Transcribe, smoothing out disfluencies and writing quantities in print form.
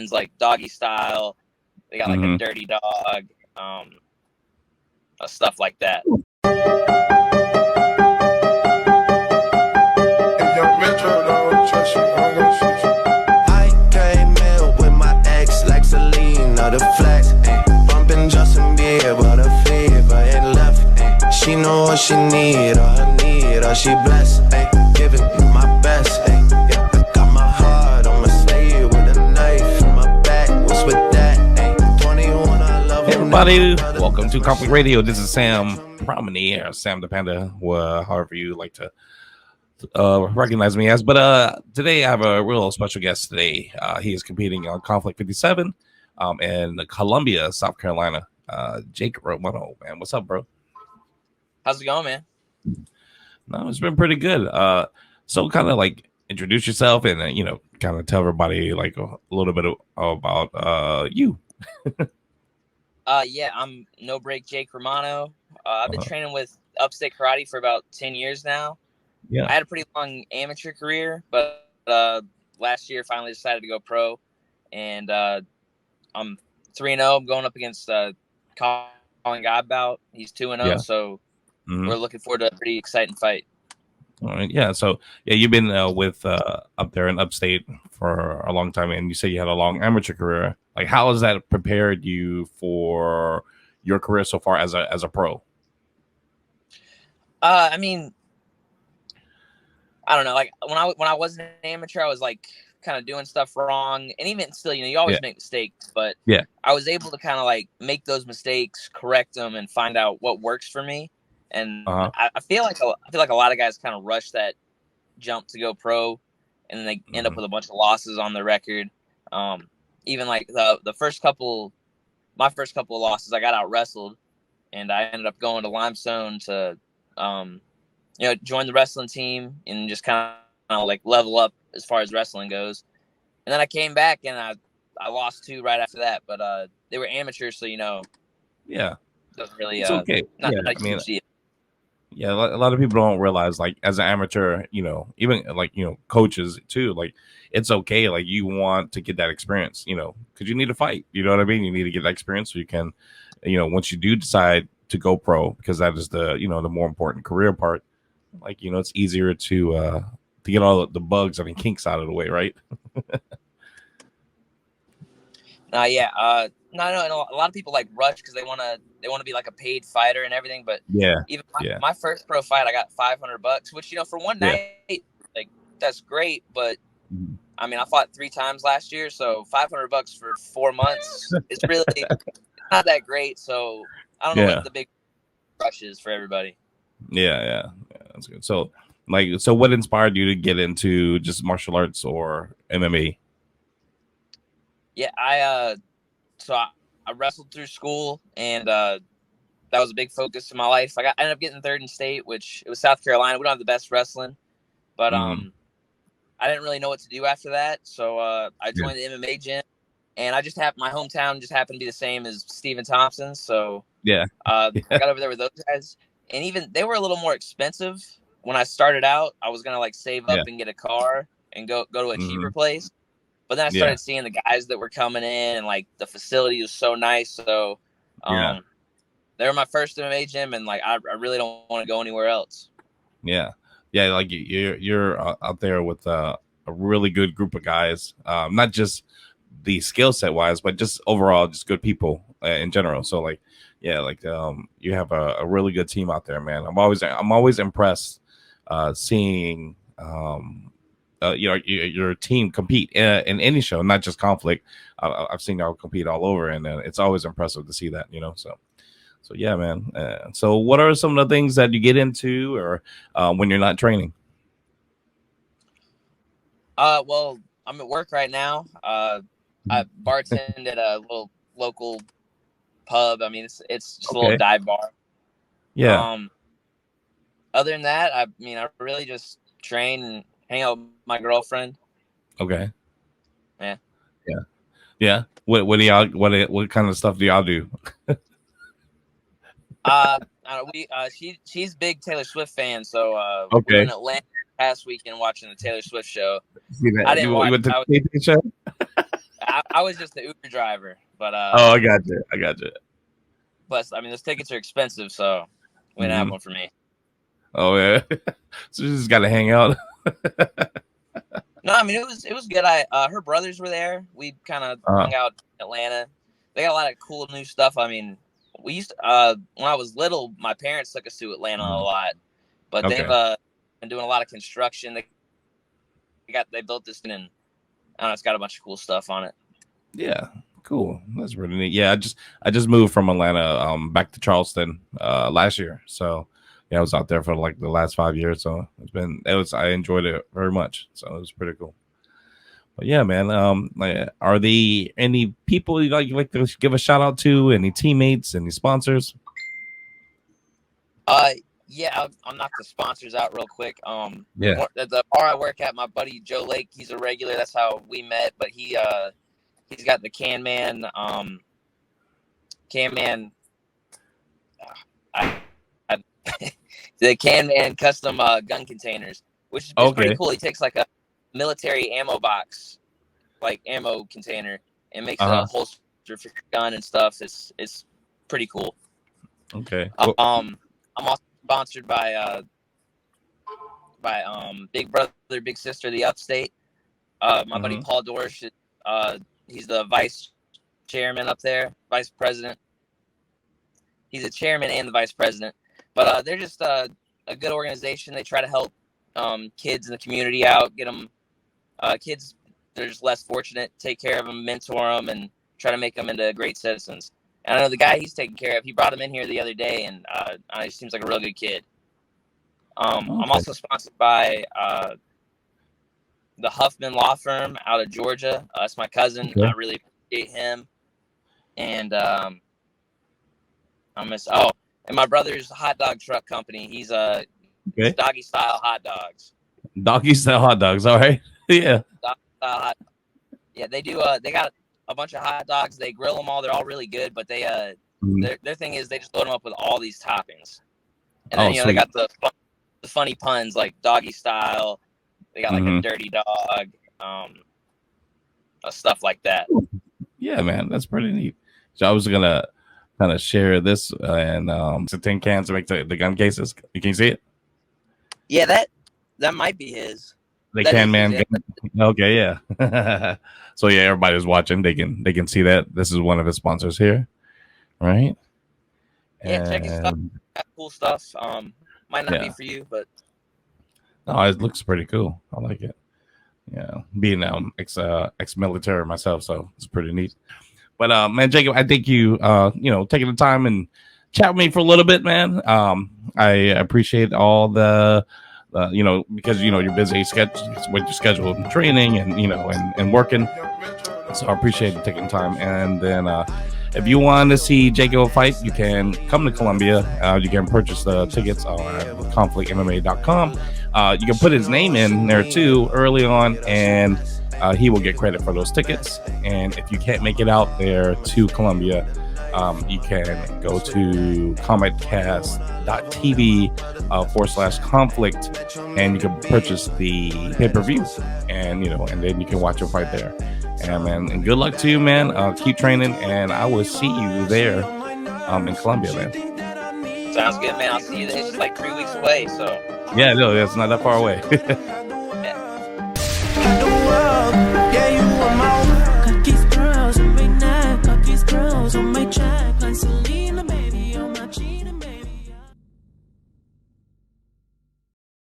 like Doggy Style. They got like a Dirty Dog, stuff like that. I came in with my ex like Selena, the flex, bumping Justin Bieber, the fever ain't left. She know what she need, or she blessed, giving my best. Yeah, I got my heart on my sleeve with a knife in my back. What's with that? 21, I love Hey everybody, welcome to Conflict Radio. This is Sam Promenade, or Sam the Panda, however you like to recognize me as. But today I have a real special guest today. He is competing on Conflict 57 in Columbia, South Carolina. Jake Romano, man. What's up, bro? How's it going, man? No, it's been pretty good. So kind of like introduce yourself and kind of tell everybody like a little bit about you. Yeah, I'm No Break Jake Romano. I've been training with Upstate Karate for about 10 years now. Yeah, I had a pretty long amateur career, but last year finally decided to go pro, and I'm 3-0. I'm going up against Colin Godbout. He's 2-0, yeah. so we're looking forward to a pretty exciting fight. All right, yeah. So yeah, you've been with up there in Upstate for a long time, and you say you had a long amateur career. Like, how has that prepared you for your career so far as a pro? I mean, I don't know. Like when I was an amateur, I was like kind of doing stuff wrong, and even still, you always make mistakes. But yeah, I was able to kind of like make those mistakes, correct them, and find out what works for me. And I feel like a lot of guys kind of rush that jump to go pro, and then they end up with a bunch of losses on their record. Even like my first couple of losses, I got out wrestled, and I ended up going to Limestone to join the wrestling team and just kind of like level up as far as wrestling goes. And then I came back and I lost 2 right after that, but they were amateurs, so yeah, doesn't really it's okay. Not yeah, a huge deal. Yeah, a lot of people don't realize, like, as an amateur, even like coaches too, like, it's okay. Like, you want to get that experience, because you need to fight. You know what I mean? You need to get that experience so you can, once you do decide to go pro, because that is the the more important career part. Like, it's easier to get all the bugs and kinks out of the way, right? Yeah. No, and a lot of people like rush because they want to be like a paid fighter and everything. But even my first pro fight, I got $500, which for one night, like, that's great. But I mean, I fought 3 times last year, so $500 for 4 months, it's really not that great. So I don't know what the big rush is for everybody. Yeah, that's good. So what inspired you to get into just martial arts or MMA? Yeah, I wrestled through school, and that was a big focus in my life. I ended up getting 3rd in state, which it was South Carolina. We don't have the best wrestling, but I didn't really know what to do after that. So I joined the MMA gym, and my hometown just happened to be the same as Stephen Thompson. So I got over there with those guys, and even they were a little more expensive. When I started out, I was gonna like save up and get a car and go to a cheaper place. But then I started seeing the guys that were coming in, and like the facility was so nice. So they were my first MMA gym, and like I really don't want to go anywhere else. Yeah. Like you're out there with a really good group of guys, not just the skill set wise, but just overall, just good people in general. So like, you have a really good team out there, man. I'm always impressed seeing your team compete in any show, not just Conflict. I've seen y'all compete all over, and it's always impressive to see that. So yeah, man. So what are some of the things that you get into, or when you're not training? Well, I'm at work right now. I bartend at a little local pub. I mean, it's just a little dive bar. Yeah. Other than that, I really just train and hang out with my girlfriend. Okay. Yeah. What do y'all? What kind of stuff do y'all do? She's big Taylor Swift fan, so we were in Atlanta last weekend watching the Taylor Swift show. I didn't watch. You went to the show? I was just the Uber driver, but Oh, I got you. I got you. but I mean those tickets are expensive, so we didn't have Mm-hmm. one for me. Oh yeah. So you just got to hang out. No, I mean it was good. Her brothers were there. We kind of Uh, hung out in Atlanta. They got a lot of cool new stuff. I mean, we used to, when I was little, my parents took us to Atlanta a lot, but they've okay. been doing a lot of construction. They built this and I don't know, it's got a bunch of cool stuff on it. Yeah. Cool. That's really neat. Yeah, I just moved from Atlanta back to Charleston last year. So yeah, I was out there for like the last 5 years. So I enjoyed it very much. So it was pretty cool. But yeah, man. Are there any people you like to give a shout out to? Any teammates? Any sponsors? Yeah, I'll knock the sponsors out real quick. Yeah. The bar I work at, my buddy Joe Lake, he's a regular. That's how we met. But he's got the Can Man, I, the Can Man custom gun containers, which is pretty Okay. cool. He takes like a military ammo box, like ammo container, and makes Uh-huh. a holster for your gun and stuff. It's pretty cool. Okay. Well, I'm also sponsored by Big Brother Big Sister the Upstate. My buddy Paul Dorsch, he's the vice chairman up there, vice president. He's a chairman and the vice president, but they're just a good organization. They try to help kids in the community out, get them kids that are just less fortunate, take care of them, mentor them, and try to make them into great citizens. And I know the guy he's taking care of, he brought him in here the other day, and he seems like a real good kid. I'm also sponsored by the Huffman Law Firm out of Georgia. That's my cousin. Okay. I really appreciate him. And and my brother's hot dog truck company. He's Doggy Style hot dogs. Doggy Style hot dogs. All right. Yeah. Doggy Style hot. Yeah, they do. They got a bunch of hot dogs. They grill them all. They're all really good. But they their thing is they just load them up with all these toppings. And then they got the funny puns like Doggy Style. They got like a dirty dog, stuff like that. Yeah, man, that's pretty neat. So I was gonna kind of share this and the tin cans to make the gun cases. You can see it. Yeah, that might be his. The Can Man. Okay, yeah. So yeah, everybody's watching. They can see that this is one of his sponsors here, right? Yeah, check his stuff. Got cool stuff. Might not be for you, but no, it looks pretty cool. I like it. Yeah, being ex-military myself, so it's pretty neat. But man, Jacob, I think you taking the time and chat with me for a little bit, man. I appreciate all the because you're busy with your schedule and training and and working. So I appreciate you taking time. And then if you want to see Jacob fight, you can come to Columbia. You can purchase the tickets on conflictmma.com. You can put his name in there too early on, and he will get credit for those tickets. And if you can't make it out there to Columbia, you can go to combatcast.tv/conflict, and you can purchase the pay-per-view, and then you can watch your fight there. And man, and good luck to you, man. Keep training, and I will see you there in Columbia, man. Sounds good, man. I'll see you there. It's like 3 weeks away, so yeah, no, it's not that far away.